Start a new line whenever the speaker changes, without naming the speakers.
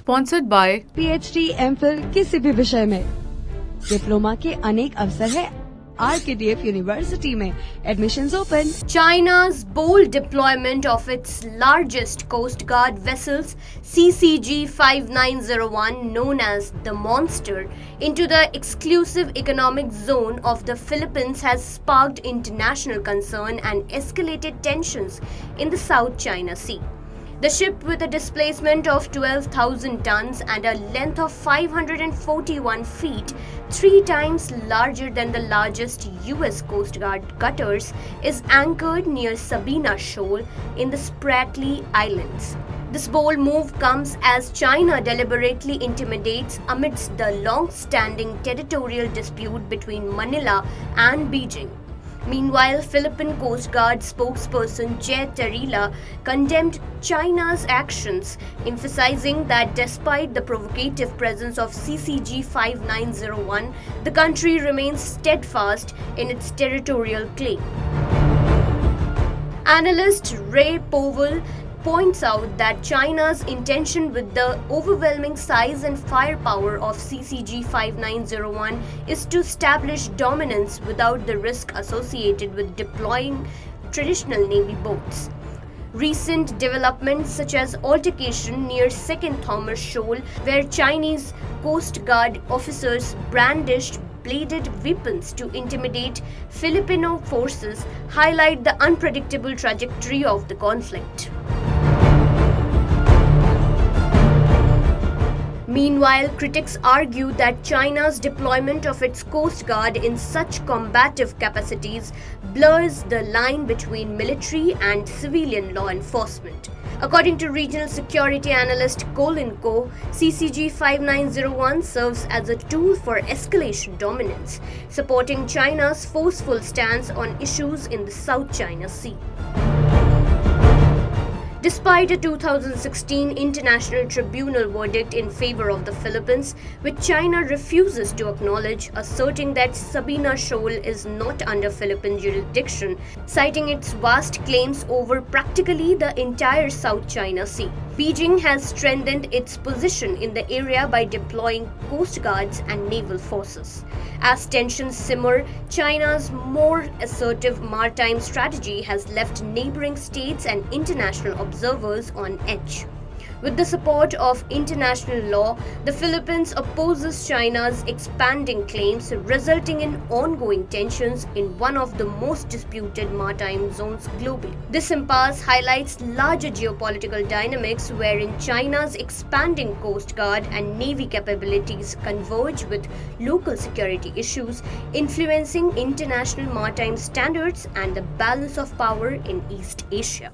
Sponsored by
PhD, MPhil किसी भी विषय में डिप्लोमा के अनेक अवसर है RKTF यूनिवर्सिटी में admissions open.
China's bold deployment of its largest Coast Guard vessels, CCG 5901, known as the Monster, into the exclusive economic zone of the Philippines has sparked international concern and escalated tensions in the South China Sea. The ship, with a displacement of 12,000 tons and a length of 541 feet, 3 times larger than the largest US Coast Guard cutters, is anchored near Sabina Shoal in the Spratly Islands. This bold move comes as China deliberately intimidates amidst the long-standing territorial dispute between Manila and Beijing. Meanwhile, Philippine Coast Guard spokesperson Jay Tarila condemned China's actions, emphasizing that despite the provocative presence of CCG 5901, the country remains steadfast in its territorial claim. Analyst Ray Powell points out that China's intention with the overwhelming size and firepower of CCG 5901 is to establish dominance without the risk associated with deploying traditional Navy boats. Recent developments such as altercation near 2nd Thomas Shoal, where Chinese Coast Guard officers brandished bladed weapons to intimidate Filipino forces, highlight the unpredictable trajectory of the conflict. Meanwhile, critics argue that China's deployment of its Coast Guard in such combative capacities blurs the line between military and civilian law enforcement. According to regional security analyst Colin Ko, CCG 5901 serves as a tool for escalation dominance, supporting China's forceful stance on issues in the South China Sea. Despite a 2016 International Tribunal verdict in favor of the Philippines, which China refuses to acknowledge, asserting that Sabina Shoal is not under Philippine jurisdiction, citing its vast claims over practically the entire South China Sea. Beijing has strengthened its position in the area by deploying coast guards and naval forces. As tensions simmer, China's more assertive maritime strategy has left neighboring states and international observers on edge. With the support of international law, the Philippines opposes China's expanding claims, resulting in ongoing tensions in one of the most disputed maritime zones globally. This impasse highlights larger geopolitical dynamics wherein China's expanding Coast Guard and Navy capabilities converge with local security issues, influencing international maritime standards and the balance of power in East Asia.